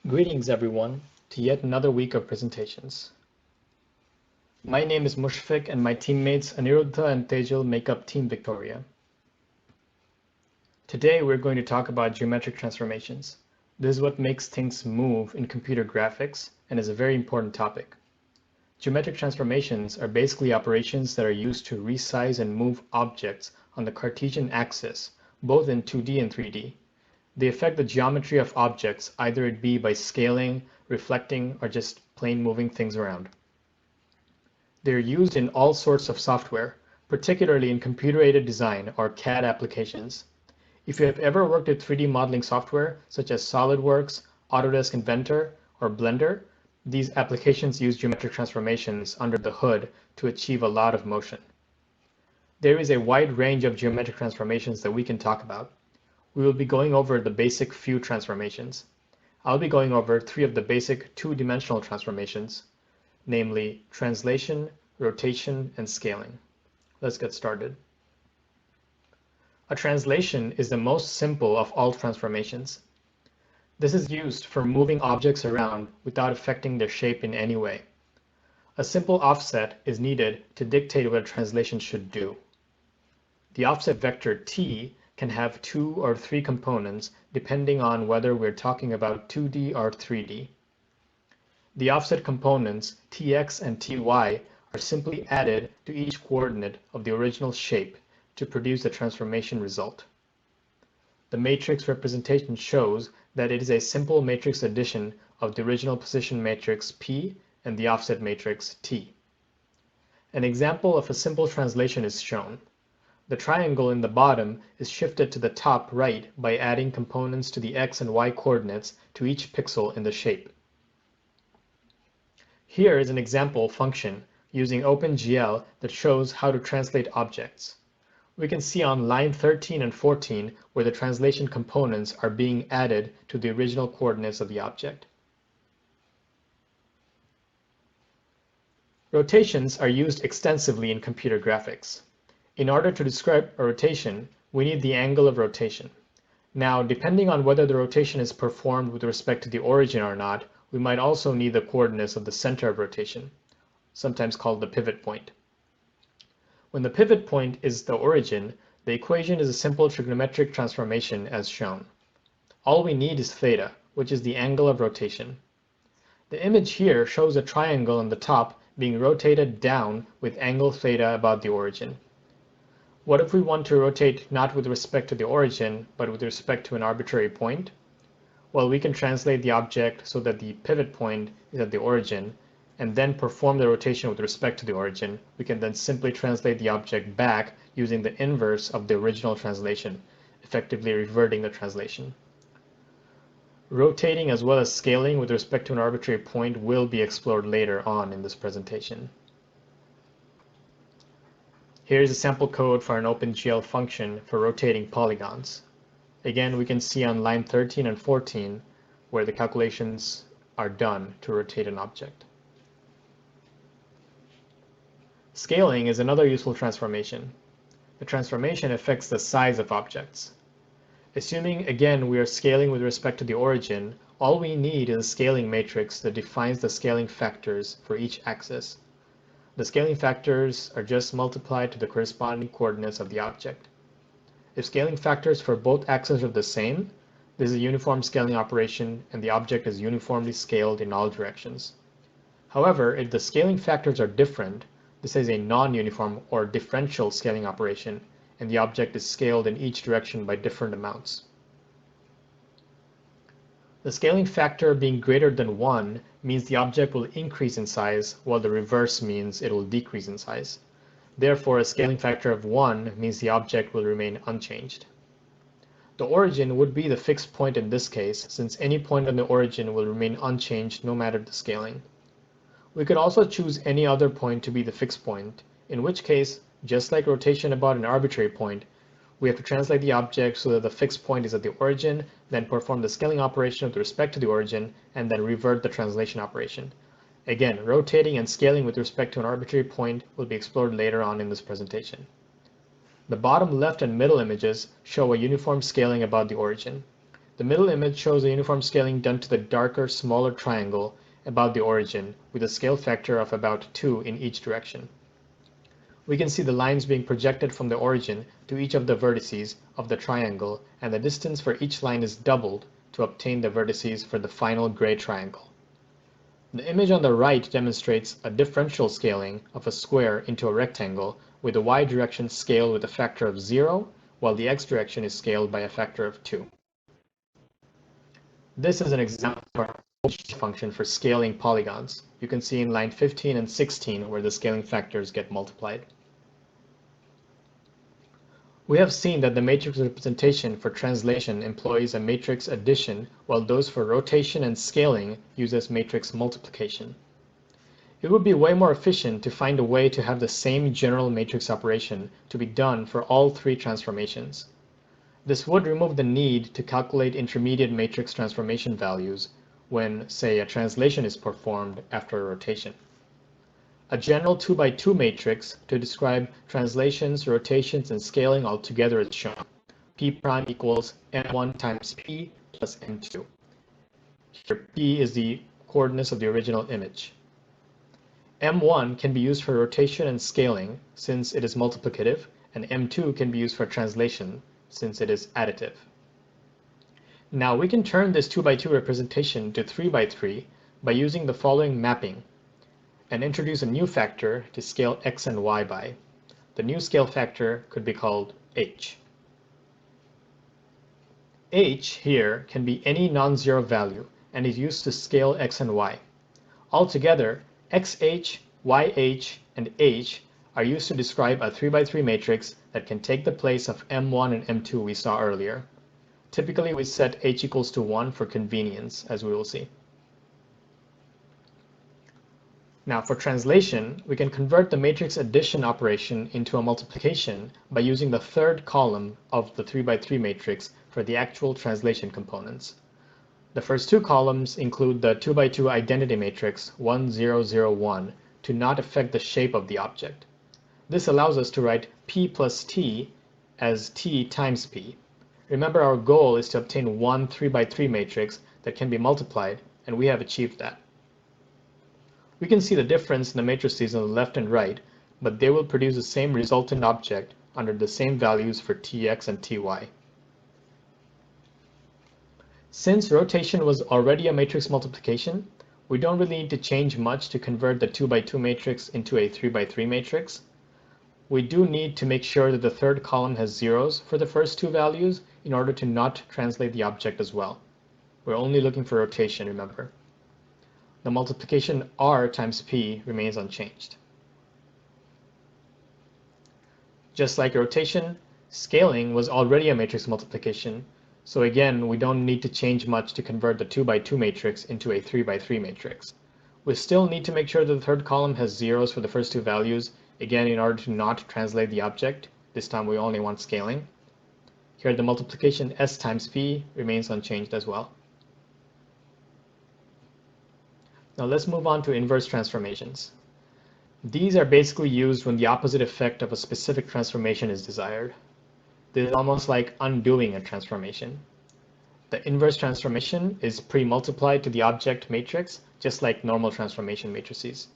Greetings everyone to yet another week of presentations. My name is Mushfiq and my teammates Aniruddha and Tejal make up Team Victoria. Today we're going to talk about geometric transformations. This is what makes things move in computer graphics and is a very important topic. Geometric transformations are basically operations that are used to resize and move objects on the Cartesian axis, both in 2D and 3D. They affect the geometry of objects, either it be by scaling, reflecting, or just plain moving things around. They're used in all sorts of software, particularly in computer-aided design or CAD applications. If you have ever worked with 3D modeling software such as SolidWorks, Autodesk Inventor, or Blender, these applications use geometric transformations under the hood to achieve a lot of motion. There is a wide range of geometric transformations that we can talk about. We will be going over the basic few transformations. I'll be going over three of the basic two-dimensional transformations, namely translation, rotation, and scaling. Let's get started. A translation is the most simple of all transformations. This is used for moving objects around without affecting their shape in any way. A simple offset is needed to dictate what a translation should do. The offset vector t can have 2 or 3 components depending on whether we're talking about 2D or 3D. The offset components tx and ty are simply added to each coordinate of the original shape to produce the transformation result. The matrix representation shows that it is a simple matrix addition of the original position matrix P and the offset matrix T. An example of a simple translation is shown. The triangle in the bottom is shifted to the top right by adding components to the x and y coordinates to each pixel in the shape. Here is an example function using OpenGL that shows how to translate objects. We can see on line 13 and 14 where the translation components are being added to the original coordinates of the object. Rotations are used extensively in computer graphics. In order to describe a rotation, we need the angle of rotation. Now, depending on whether the rotation is performed with respect to the origin or not, we might also need the coordinates of the center of rotation, sometimes called the pivot point. When the pivot point is the origin, the equation is a simple trigonometric transformation as shown. All we need is theta, which is the angle of rotation. The image here shows a triangle on the top being rotated down with angle theta about the origin. What if we want to rotate not with respect to the origin, but with respect to an arbitrary point? Well, we can translate the object so that the pivot point is at the origin, and then perform the rotation with respect to the origin. We can then simply translate the object back using the inverse of the original translation, effectively reverting the translation. Rotating as well as scaling with respect to an arbitrary point will be explored later on in this presentation. Here is a sample code for an OpenGL function for rotating polygons. Again, we can see on line 13 and 14 where the calculations are done to rotate an object. Scaling is another useful transformation. The transformation affects the size of objects. Assuming, again, we are scaling with respect to the origin, all we need is a scaling matrix that defines the scaling factors for each axis. The scaling factors are just multiplied to the corresponding coordinates of the object. If scaling factors for both axes are the same, this is a uniform scaling operation and the object is uniformly scaled in all directions. However, if the scaling factors are different, this is a non-uniform or differential scaling operation and the object is scaled in each direction by different amounts. The scaling factor being greater than 1 means the object will increase in size, while the reverse means it will decrease in size. Therefore, a scaling factor of 1 means the object will remain unchanged. The origin would be the fixed point in this case, since any point on the origin will remain unchanged no matter the scaling. We could also choose any other point to be the fixed point, in which case, just like rotation about an arbitrary point, we have to translate the object so that the fixed point is at the origin, then perform the scaling operation with respect to the origin, and then revert the translation operation. Again, rotating and scaling with respect to an arbitrary point will be explored later on in this presentation. The bottom left and middle images show a uniform scaling about the origin. The middle image shows a uniform scaling done to the darker, smaller triangle about the origin with a scale factor of about 2 in each direction. We can see the lines being projected from the origin to each of the vertices of the triangle, and the distance for each line is doubled to obtain the vertices for the final gray triangle. The image on the right demonstrates a differential scaling of a square into a rectangle with the y direction scaled with a factor of 0, while the x direction is scaled by a factor of 2. This is an example of our function for scaling polygons. You can see in line 15 and 16 where the scaling factors get multiplied. We have seen that the matrix representation for translation employs a matrix addition, while those for rotation and scaling uses matrix multiplication. It would be way more efficient to find a way to have the same general matrix operation to be done for all three transformations. This would remove the need to calculate intermediate matrix transformation values when, say, a translation is performed after a rotation. A general 2x2 matrix to describe translations, rotations, and scaling all together is shown. P prime equals m1 times p plus m2. Here, p is the coordinates of the original image. m1 can be used for rotation and scaling since it is multiplicative, and m2 can be used for translation since it is additive. Now we can turn this 2x2 representation to 3x3 by using the following mapping and introduce a new factor to scale x and y by. The new scale factor could be called h. H here can be any non-zero value and is used to scale x and y. Altogether, xh, yh, and h are used to describe a 3x3 matrix that can take the place of m1 and m2 we saw earlier. Typically, we set h equals to 1 for convenience, as we will see. Now, for translation, we can convert the matrix addition operation into a multiplication by using the third column of the 3x3 matrix for the actual translation components. The first two columns include the 2x2 identity matrix 1, 0, 0, 1 to not affect the shape of the object. This allows us to write p plus t as t times p. Remember, our goal is to obtain one 3x3 matrix that can be multiplied, and we have achieved that. We can see the difference in the matrices on the left and right, but they will produce the same resultant object under the same values for tx and ty. Since rotation was already a matrix multiplication, we don't really need to change much to convert the 2x2 matrix into a 3x3 matrix. We do need to make sure that the third column has zeros for the first two values in order to not translate the object as well. We're only looking for rotation, remember. The multiplication r times p remains unchanged. Just like rotation, scaling was already a matrix multiplication, so again, we don't need to change much to convert the 2x2 matrix into a 3x3 matrix. We still need to make sure that the third column has zeros for the first two values, again in order to not translate the object. This time we only want scaling. Here the multiplication s times p remains unchanged as well. Now let's move on to inverse transformations. These are basically used when the opposite effect of a specific transformation is desired. This is almost like undoing a transformation. The inverse transformation is pre-multiplied to the object matrix, just like normal transformation matrices.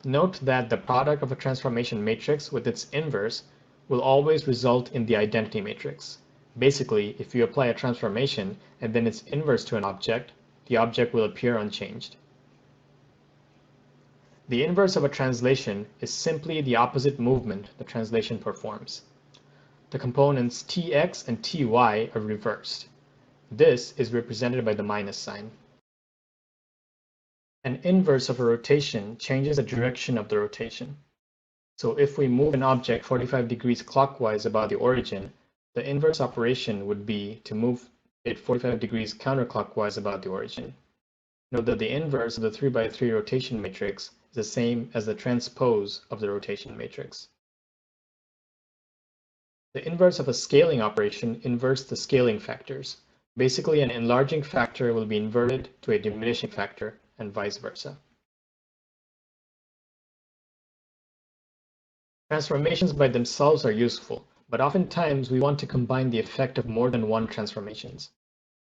Note that the product of a transformation matrix with its inverse will always result in the identity matrix. Basically, if you apply a transformation and then its inverse to an object, the object will appear unchanged. The inverse of a translation is simply the opposite movement the translation performs. The components tx and ty are reversed. This is represented by the minus sign. An inverse of a rotation changes the direction of the rotation. So if we move an object 45 degrees clockwise about the origin, the inverse operation would be to move it 45 degrees counterclockwise about the origin. Note that the inverse of the 3x3 rotation matrix is the same as the transpose of the rotation matrix. The inverse of a scaling operation inverts the scaling factors. Basically, an enlarging factor will be inverted to a diminishing factor, and vice versa. Transformations by themselves are useful, but oftentimes we want to combine the effect of more than one transformations.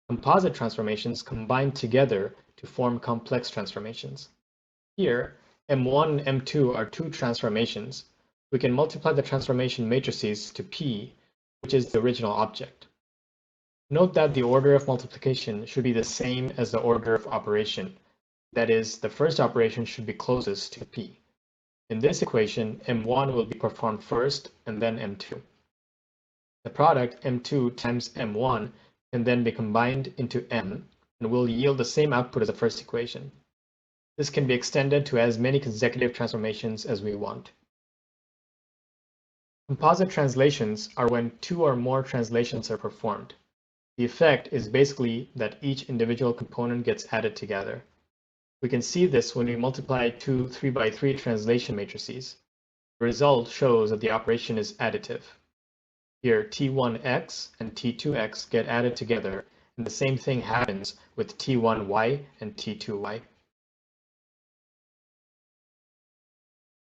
Composite transformations combine together to form complex transformations. Here, M1 and M2 are two transformations. We can multiply the transformation matrices to P, which is the original object. Note that the order of multiplication should be the same as the order of operation. That is, the first operation should be closest to P. In this equation, M1 will be performed first and then M2. The product M2 times M1 can then be combined into M and will yield the same output as the first equation. This can be extended to as many consecutive transformations as we want. Composite translations are when two or more translations are performed. The effect is basically that each individual component gets added together. We can see this when we multiply two 3x3 translation matrices. The result shows that the operation is additive. Here, T1x and T2x get added together, and the same thing happens with T1y and T2y.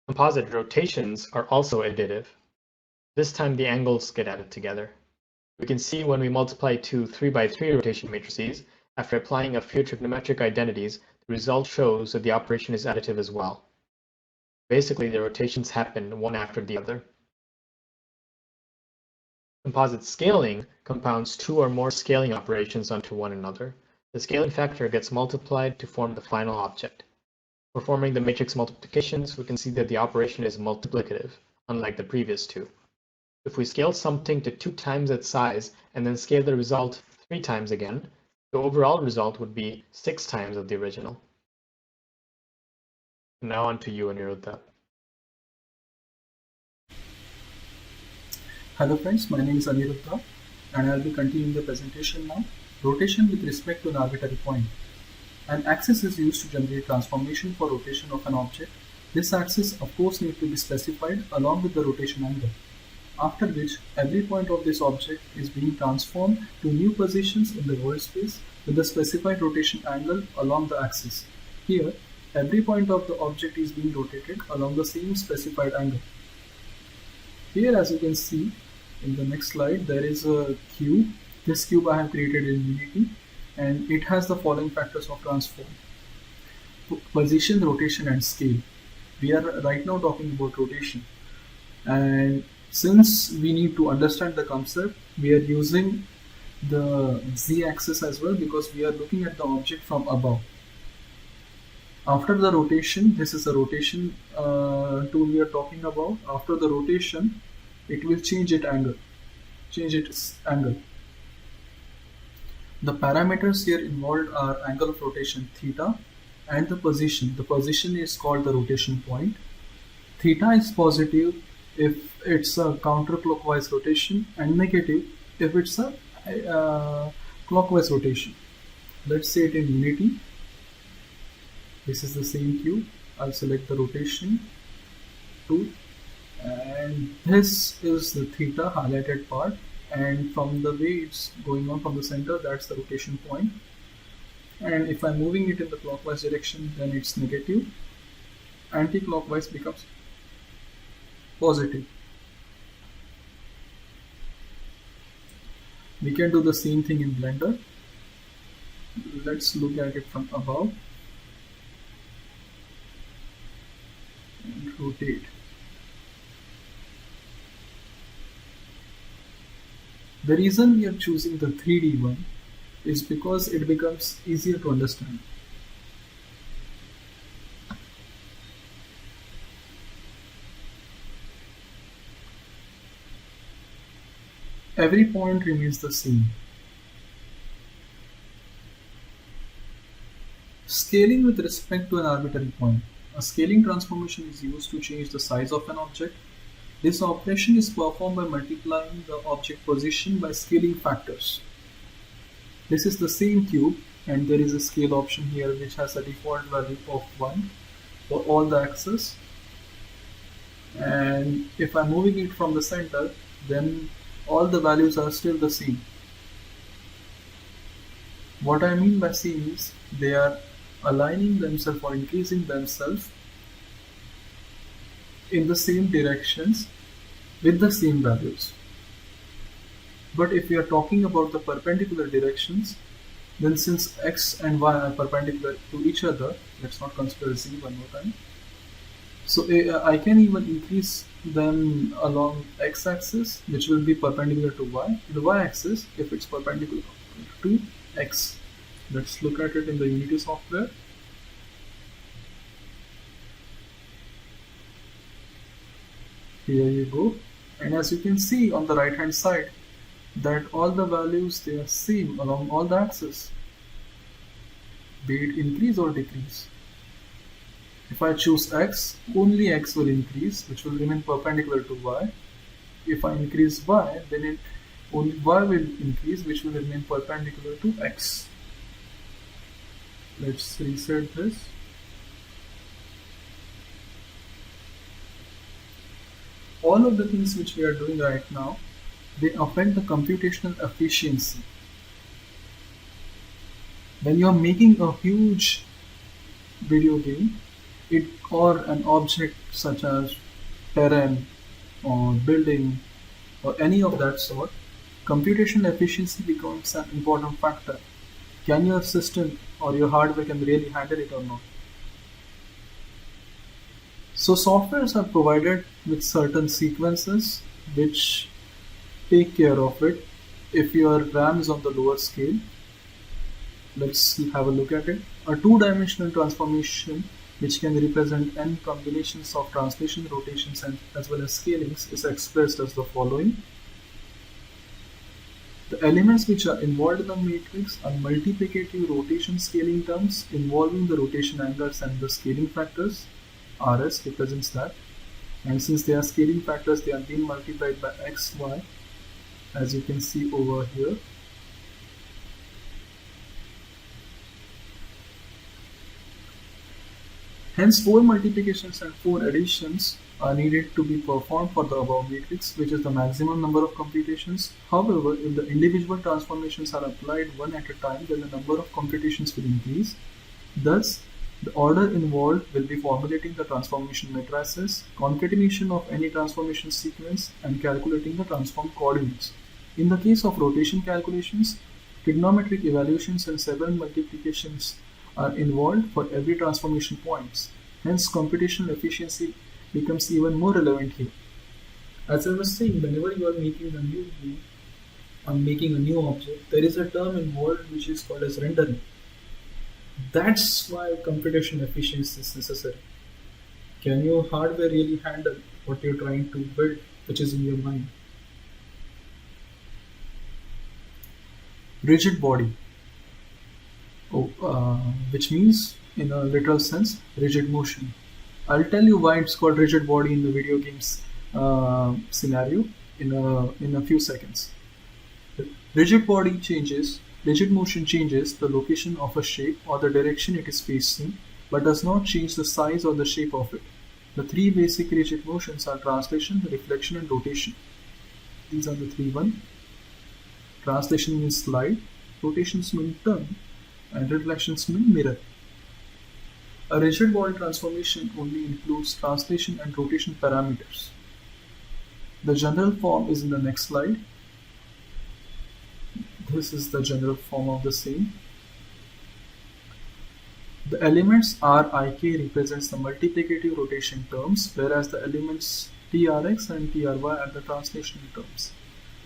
Composite rotations are also additive. This time the angles get added together. We can see when we multiply two 3x3 rotation matrices, after applying a few trigonometric identities, the result shows that the operation is additive as well. Basically, the rotations happen one after the other. Composite scaling compounds two or more scaling operations onto one another. The scaling factor gets multiplied to form the final object. Performing the matrix multiplications, we can see that the operation is multiplicative, unlike the previous two. If we scale something to 2 times its size and then scale the result 3 times again, the overall result would be 6 times of the original. Now on to you, Aniruddha. Hello friends, my name is Aniruddha and I will be continuing the presentation now. Rotation with respect to an arbitrary point. An axis is used to generate transformation for rotation of an object. This axis of course needs to be specified along with the rotation angle, after which every point of this object is being transformed to new positions in the world space with the specified rotation angle along the axis. Here, every point of the object is being rotated along the same specified angle. Here, as you can see in the next slide, there is a cube. This cube I have created in Unity, and it has the following factors of transform: position, rotation, and scale. We are right now talking about rotation, and since we need to understand the concept, we are using the z-axis as well because we are looking at the object from above. After the rotation, this is a rotation tool we are talking about. After the rotation, it will change its angle. The parameters here involved are angle of rotation theta and the position. The position is called the rotation point. Theta is positive if it's a counterclockwise rotation and negative if it's a clockwise rotation. Let's say it in Unity. This is the same cube. I'll select the rotation tool, and this is the theta highlighted part, and from the way it's going on from the center, that's the rotation point. And if I'm moving it in the clockwise direction, then it's negative. Anti-clockwise becomes positive. We can do the same thing in Blender. Let's look at it from above and rotate. The reason we are choosing the 3D one is because it becomes easier to understand. Every point remains the same. Scaling with respect to an arbitrary point. A scaling transformation is used to change the size of an object. This operation is performed by multiplying the object position by scaling factors. This is the same cube, and there is a scale option here which has a default value of 1 for all the axes. And if I'm moving it from the center, then all the values are still the same. What I mean by same is they are aligning themselves or increasing themselves in the same directions with the same values. But if we are talking about the perpendicular directions, Then since x and y are perpendicular to each other, let's not consider z one more time. So I can even increase them along x-axis, which will be perpendicular to y. The y-axis, if it's perpendicular to x. Let's look at it in the Unity software. Here you go. And as you can see on the right hand side, that all the values, they are same along all the axes, be it increase or decrease. If I choose x, only x will increase, which will remain perpendicular to y. If I increase y, then only y will increase, which will remain perpendicular to x. Let's reset this. All of the things which we are doing right now, they affect the computational efficiency. When you are making a huge video game, or an object such as terrain or building or any of that sort, computational efficiency becomes an important factor. Can your system or your hardware can really handle it or not? So softwares are provided with certain sequences which take care of it. If your RAM is on the lower scale, let's have a look at it. A two-dimensional transformation which can represent n combinations of translation, rotations, and as well as scalings is expressed as the following. The elements which are involved in the matrix are multiplicative rotation scaling terms involving the rotation angles and the scaling factors. RS represents that. And since they are scaling factors, they are being multiplied by x, y, as you can see over here. Hence, 4 multiplications and 4 additions are needed to be performed for the above matrix, which is the maximum number of computations. However, if the individual transformations are applied one at a time, then the number of computations will increase. Thus, the order involved will be formulating the transformation matrices, concatenation of any transformation sequence, and calculating the transform coordinates. In the case of rotation calculations, trigonometric evaluations and several multiplications are involved for every transformation points. Hence, computational efficiency becomes even more relevant here. As I was saying, whenever you are making a new game or making a new object, there is a term involved which is called as rendering. That's why computational efficiency is necessary. Can your hardware really handle what you're trying to build, which is in your mind? Rigid body. Which means, in a literal sense, rigid motion. I'll tell you why it's called rigid body in the video games scenario in a few seconds. Rigid motion changes the location of a shape or the direction it is facing, but does not change the size or the shape of it. The three basic rigid motions are translation, reflection, and rotation. These are the three ones. Translation means slide, rotations mean turn, and reflections mean mirror. A rigid body transformation only includes translation and rotation parameters. The general form is in the next slide. This is the general form of the same. The elements Rik represents the multiplicative rotation terms, whereas the elements Trx and Try are the translation terms.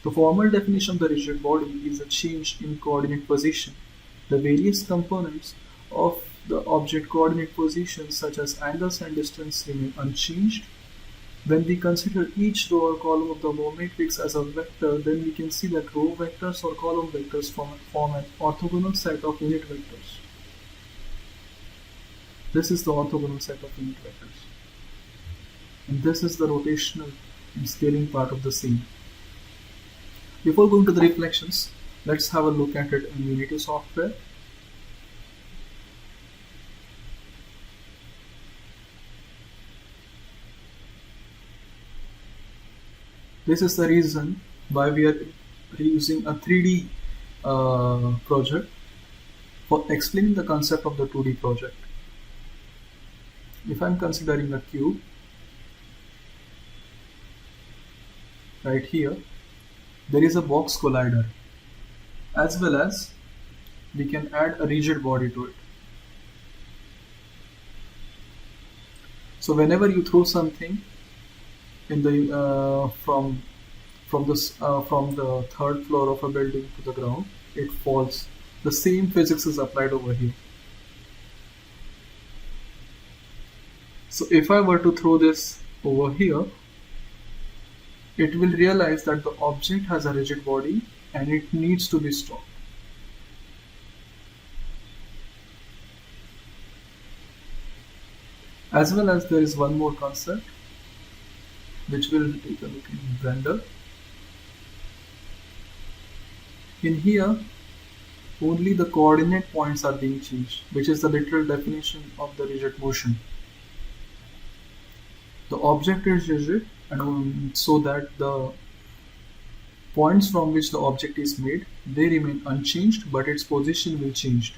The formal definition of the rigid body is a change in coordinate position. The various components of the object coordinate positions such as angles and distance remain unchanged. When we consider each row or column of the matrix as a vector, then we can see that row vectors or column vectors form an orthogonal set of unit vectors. This is the orthogonal set of unit vectors. And this is the rotational and scaling part of the same. Before going to the reflections, let's have a look at it in Unity software. This is the reason why we are using a 3D project for explaining the concept of the 2D project. If I'm considering a cube, right here, there is a box collider as well as we can add a rigid body to it. So whenever you throw something in the from the third floor of a building to the ground, it falls. The same physics is applied over here. So if I were to throw this over here, it will realize that the object has a rigid body and it needs to be stopped. As well as there is one more concept which we'll take a look in Blender. In here, only the coordinate points are being changed, which is the literal definition of the rigid motion. The object is rigid, and so that the points from which the object is made, they remain unchanged, but its position will change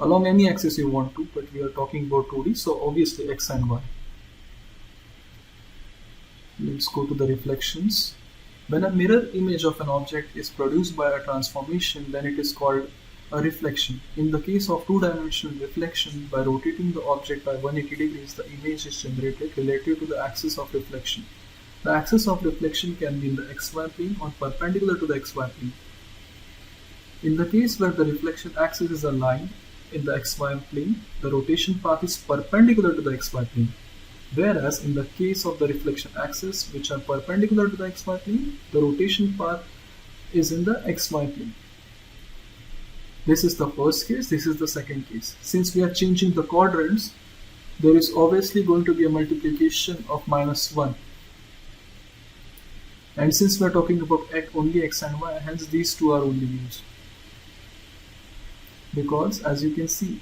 along any axis you want to, but we are talking about 2D, so obviously X and Y. Let's go to the reflections. When a mirror image of an object is produced by a transformation, then it is called a reflection. In the case of two-dimensional reflection, by rotating the object by 180 degrees, the image is generated relative to the axis of reflection. The axis of reflection can be in the XY plane or perpendicular to the XY plane. In the case where the reflection axis is aligned in the XY plane, the rotation path is perpendicular to the XY plane. Whereas in the case of the reflection axis, which are perpendicular to the XY plane, the rotation path is in the XY plane. This is the first case, this is the second case. Since we are changing the quadrants, there is obviously going to be a multiplication of -1. And since we are talking about only X and Y, hence these two are only used. Because as you can see,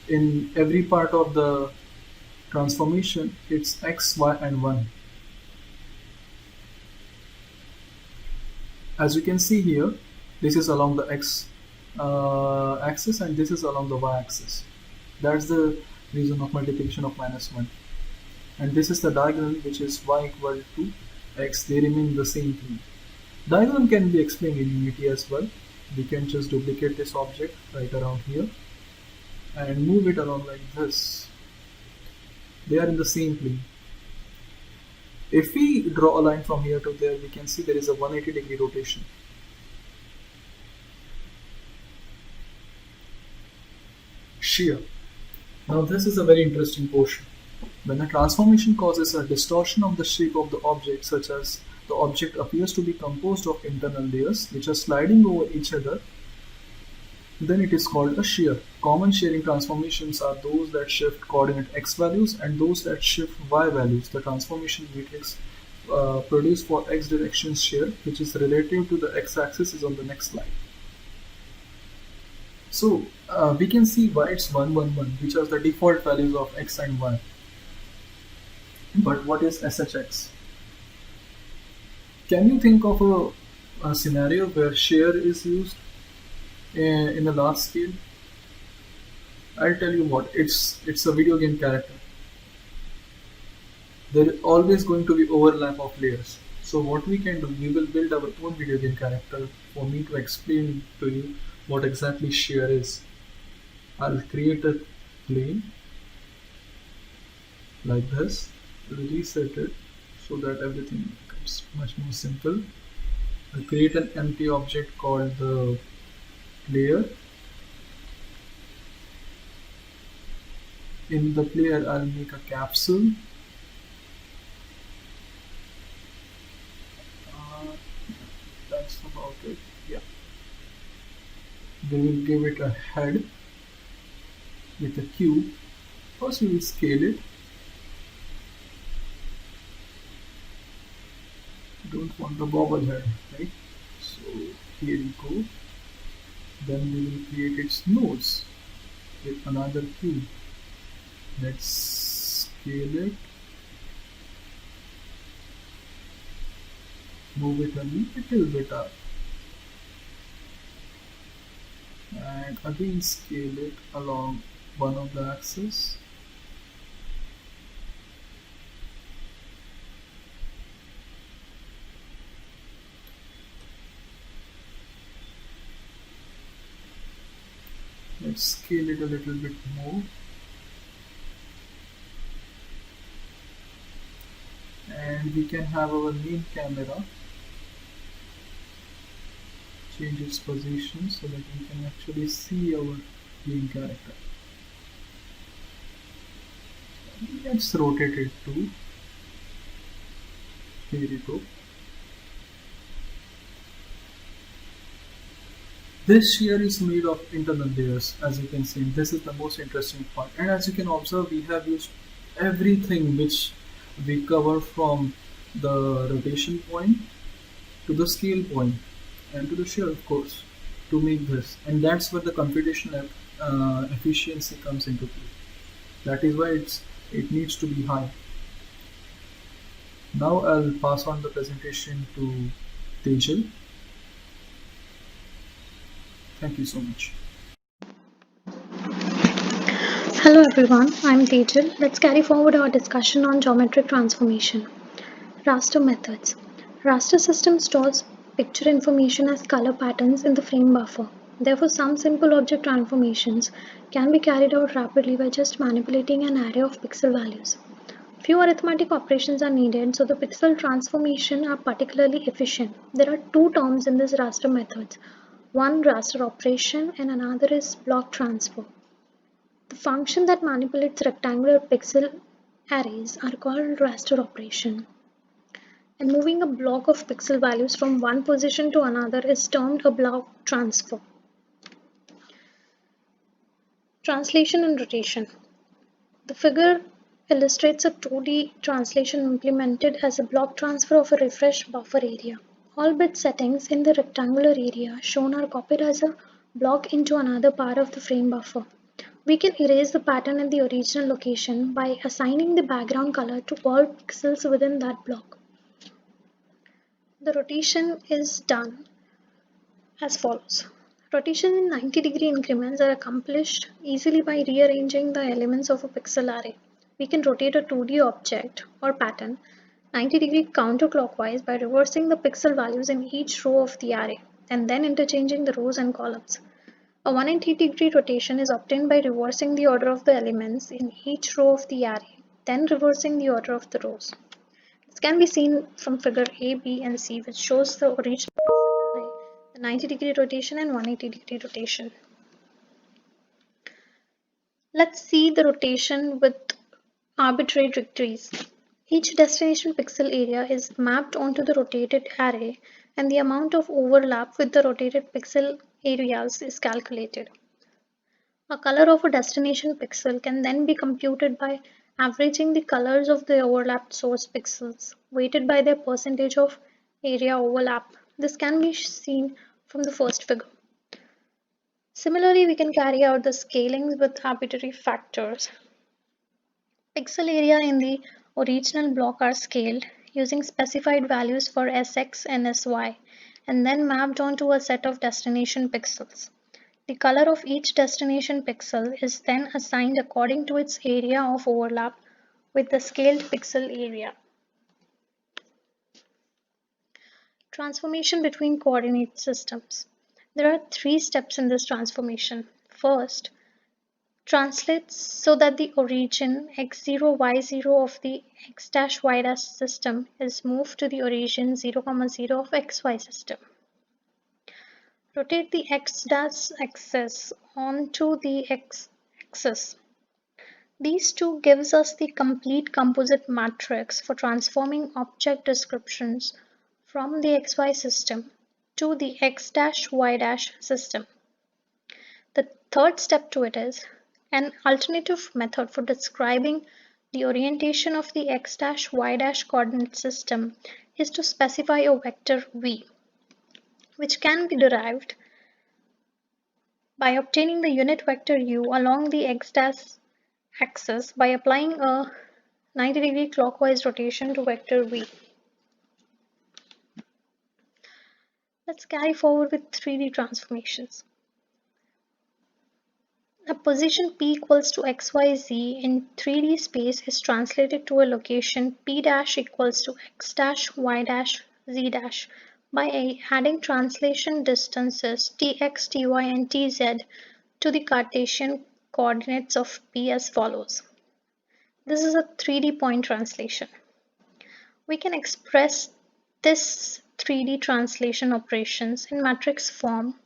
in every part of the transformation, it's X, Y and 1. As you can see here, this is along the X axis and this is along the Y axis. That's the reason of multiplication of -1. And this is the diagonal, which is Y equal to X. They remain the same thing. Diagonal can be explained in Unity as well. We can just duplicate this object right around here and move it around like this. They are in the same plane. If we draw a line from here to there, we can see there is a 180-degree rotation. Shear. Now this is a very interesting portion. When a transformation causes a distortion of the shape of the object, such as the object appears to be composed of internal layers which are sliding over each other, then it is called a shear. Common shearing transformations are those that shift coordinate X values and those that shift Y values. The transformation matrix produced for X direction shear, which is relative to the X axis, is on the next slide. So we can see why it's 1, 1, 1, which are the default values of X and Y. But what is SHX? Can you think of a scenario where shear is used in a large scale? I'll tell you what, it's a video game character. There is always going to be overlap of layers. So what we can do, we will build our own video game character for me to explain to you what exactly shear is. I'll create a plane like this, reset it so that everything becomes much more simple. I'll create an empty object called the player. In the player, I'll make a capsule. That's about it. Yeah. Then we'll give it a head with a cube. First, we will scale it. Don't want the bobble head, right? So here you go. Then we will create its nose with another cube. Let's scale it, move it a little bit up, and again scale it along one of the axes. Let's scale it a little bit more. And we can have our main camera change its position so that we can actually see our main character. Let's rotate it to, here we go. This shear is made of internal layers, as you can see. This is the most interesting part. And as you can observe, we have used everything which we cover from the rotation point to the scale point and to the shear, of course, to make this. And that's where the computational efficiency comes into play. That is why it needs to be high. Now I'll pass on the presentation to Tejal. Thank you so much. Hello everyone, I'm Tejal. Let's carry forward our discussion on geometric transformation. Raster methods. Raster system stores picture information as color patterns in the frame buffer. Therefore, some simple object transformations can be carried out rapidly by just manipulating an array of pixel values. Few arithmetic operations are needed, so the pixel transformation are particularly efficient. There are two terms in this raster methods. One raster operation and another is block transfer. The function that manipulates rectangular pixel arrays are called raster operation. And moving a block of pixel values from one position to another is termed a block transfer. Translation and rotation. The figure illustrates a 2D translation implemented as a block transfer of a refreshed buffer area. All bit settings in the rectangular area shown are copied as a block into another part of the frame buffer. We can erase the pattern at the original location by assigning the background color to all pixels within that block. The rotation is done as follows. Rotation in 90-degree increments are accomplished easily by rearranging the elements of a pixel array. We can rotate a 2D object or pattern 90-degree counterclockwise by reversing the pixel values in each row of the array and then interchanging the rows and columns. A 180-degree rotation is obtained by reversing the order of the elements in each row of the array, then reversing the order of the rows. This can be seen from figure A, B, and C, which shows the original pixel array, the 90-degree rotation and 180-degree rotation. Let's see the rotation with arbitrary degrees. Each destination pixel area is mapped onto the rotated array, and the amount of overlap with the rotated pixel areas is calculated. A color of a destination pixel can then be computed by averaging the colors of the overlapped source pixels, weighted by their percentage of area overlap. This can be seen from the first figure. Similarly, we can carry out the scalings with arbitrary factors. Pixel area in the original block are scaled using specified values for Sx and Sy, and then mapped onto a set of destination pixels. The color of each destination pixel is then assigned according to its area of overlap with the scaled pixel area. Transformation between coordinate systems. There are three steps in this transformation. First, translate so that the origin x0, y0 of the x-y' system is moved to the origin 0, 0 of xy system. Rotate the x-axis onto the x-axis. These two gives us the complete composite matrix for transforming object descriptions from the xy system to the x-y' system. The third step to it is an alternative method for describing the orientation of the x-y' coordinate system is to specify a vector v, which can be derived by obtaining the unit vector u along the x-axis by applying a 90-degree clockwise rotation to vector v. Let's carry forward with 3D transformations. A position p equals to xyz in 3D space is translated to a location p dash equals to x dash y dash z dash by adding translation distances tx, ty, and tz to the Cartesian coordinates of P as follows. This is a 3D point translation. We can express this 3D translation operations in matrix form,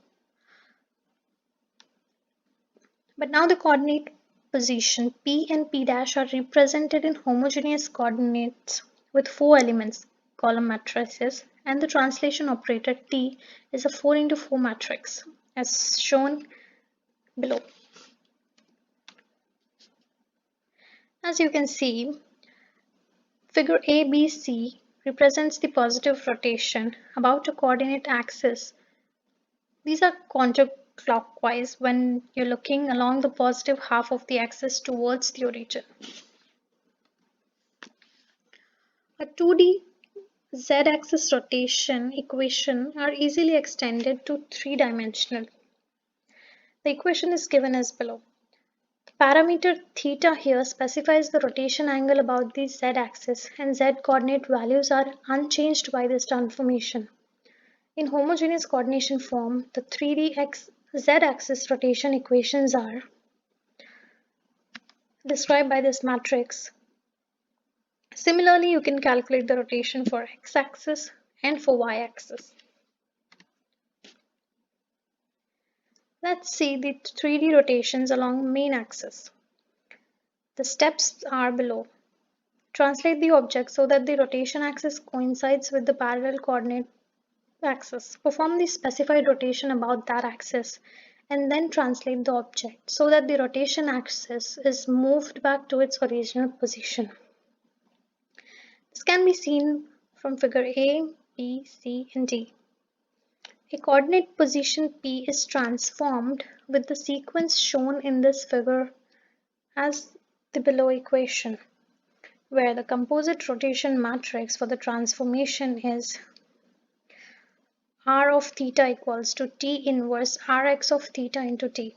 but now the coordinate position P and P' are represented in homogeneous coordinates with 4 elements, column matrices, and the translation operator T is a 4×4 matrix as shown below. As you can see, figure ABC represents the positive rotation about a coordinate axis. These are counterclockwise when you're looking along the positive half of the axis towards the origin. A 2D z-axis rotation equation are easily extended to 3-dimensional. The equation is given as below. The parameter theta here specifies the rotation angle about the z-axis, and z-coordinate values are unchanged by this transformation. In homogeneous coordination form, the 3D z-axis rotation equations are described by this matrix. Similarly, you can calculate the rotation for x-axis and for y-axis. Let's see the 3D rotations along main axis. The steps are below. Translate the object so that the rotation axis coincides with the parallel coordinate axis. Perform the specified rotation about that axis and then translate the object so that the rotation axis is moved back to its original position. This can be seen from figure A, B, C, and D. A coordinate position P is transformed with the sequence shown in this figure as the below equation, where the composite rotation matrix for the transformation is r of theta equals to T inverse Rx of theta into T.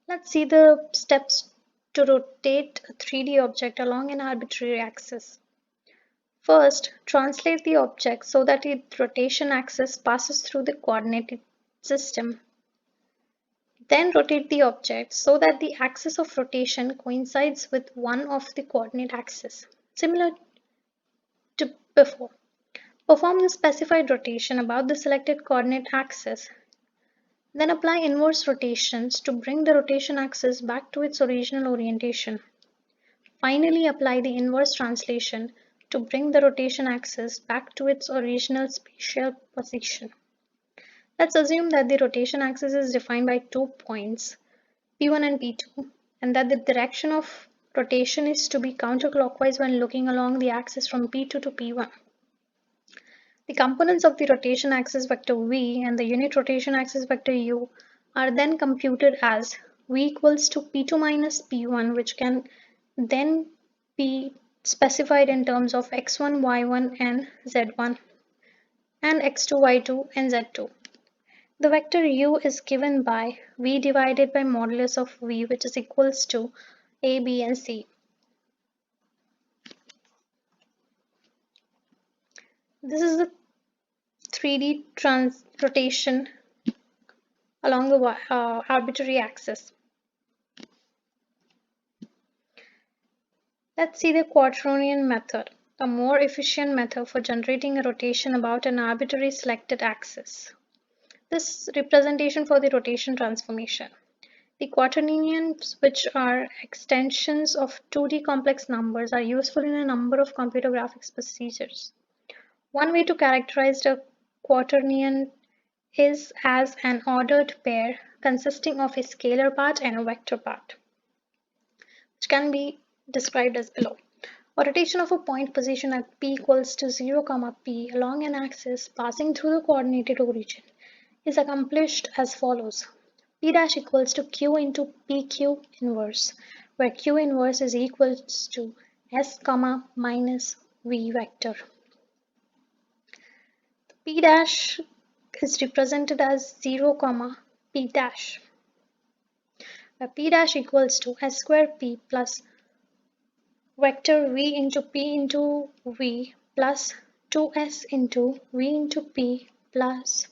Let's see the steps to rotate a 3D object along an arbitrary axis. First, translate the object so that its rotation axis passes through the coordinate system. Then rotate the object so that the axis of rotation coincides with one of the coordinate axes, similar to before. Perform the specified rotation about the selected coordinate axis. Then apply inverse rotations to bring the rotation axis back to its original orientation. Finally, apply the inverse translation to bring the rotation axis back to its original spatial position. Let's assume that the rotation axis is defined by 2 points, P1 and P2, and that the direction of rotation is to be counterclockwise when looking along the axis from P2 to P1. The components of the rotation axis vector v and the unit rotation axis vector u are then computed as v equals to P2 minus P1, which can then be specified in terms of x1, y1, and z1, and x2, y2, and z2. The vector u is given by v divided by modulus of v, which is equals to a, b, and c. This is the 3D rotation along the arbitrary axis. Let's see the quaternion method, a more efficient method for generating a rotation about an arbitrary selected axis. This representation for the rotation transformation. The quaternions, which are extensions of 2D complex numbers, are useful in a number of computer graphics procedures. One way to characterize the quaternion is as an ordered pair consisting of a scalar part and a vector part, which can be described as below. A rotation of a point position at P equals to 0, P along an axis passing through the coordinated origin is accomplished as follows. P' equals to Q into PQ inverse, where Q inverse is equals to S, minus V vector. P' is represented as 0, P', where P' equals to S square P plus vector V into P into V plus 2S into V into P plus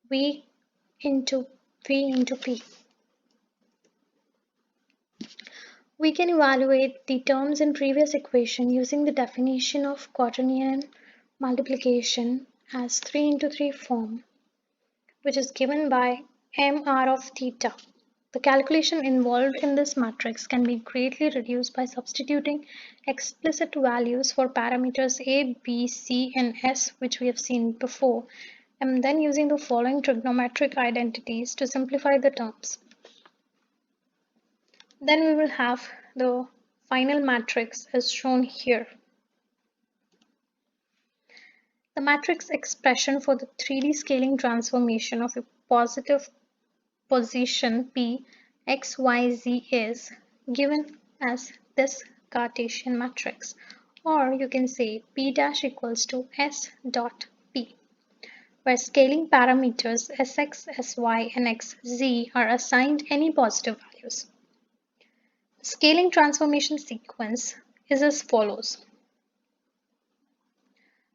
V into V into P. We can evaluate the terms in previous equation using the definition of quaternion multiplication as 3 into 3 form, which is given by mr of theta. The calculation involved in this matrix can be greatly reduced by substituting explicit values for parameters a, b, c, and s, which we have seen before, and then using the following trigonometric identities to simplify the terms. Then we will have the final matrix as shown here. The matrix expression for the 3D scaling transformation of a positive position P x, y, z is given as this Cartesian matrix, or you can say P dash equals to S dot P, where scaling parameters Sx, Sy, and Xz are assigned any positive values. The scaling transformation sequence is as follows.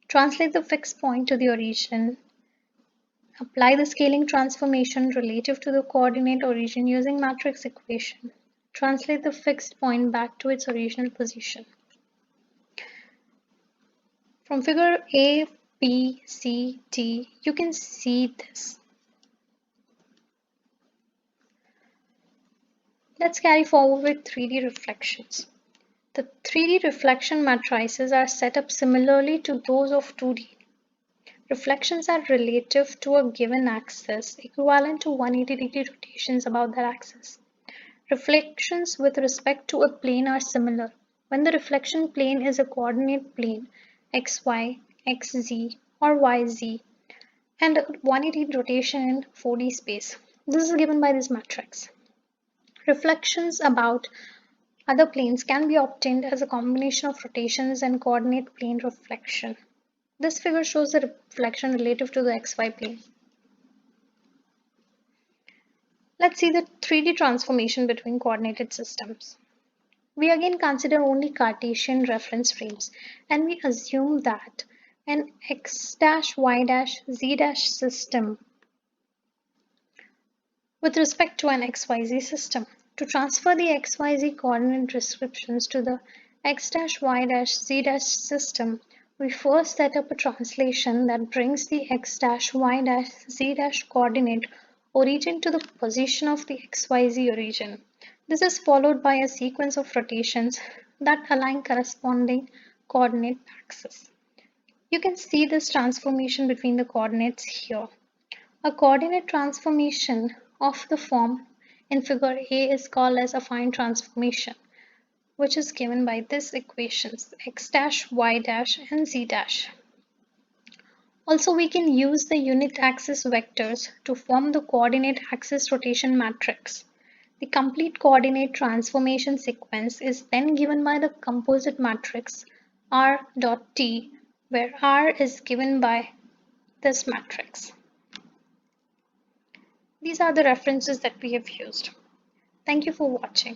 Translate the fixed point to the origin. Apply the scaling transformation relative to the coordinate origin using matrix equation. Translate the fixed point back to its original position. From figure A, B, C, D, you can see this. Let's carry forward with 3D reflections. The 3D reflection matrices are set up similarly to those of 2D. Reflections are relative to a given axis, equivalent to 180-degree rotations about that axis. Reflections with respect to a plane are similar. When the reflection plane is a coordinate plane, xy, xz, or yz, and a 180 rotation in 4D space. This is given by this matrix. Reflections about other planes can be obtained as a combination of rotations and coordinate plane reflection. This figure shows the reflection relative to the xy plane. Let's see the 3D transformation between coordinated systems. We again consider only Cartesian reference frames, and we assume that an x dash, y dash, z dash system with respect to an xyz system. To transfer the xyz coordinate descriptions to the x dash, y dash, z dash system, we first set up a translation that brings the x dash, y dash, z dash coordinate origin to the position of the xyz origin. This is followed by a sequence of rotations that align corresponding coordinate axes. You can see this transformation between the coordinates here. A coordinate transformation of the form in figure A is called as affine transformation, which is given by this equations x dash, y dash, and z dash. Also, we can use the unit axis vectors to form the coordinate axis rotation matrix. The complete coordinate transformation sequence is then given by the composite matrix R dot T, where R is given by this matrix. These are the references that we have used. Thank you for watching.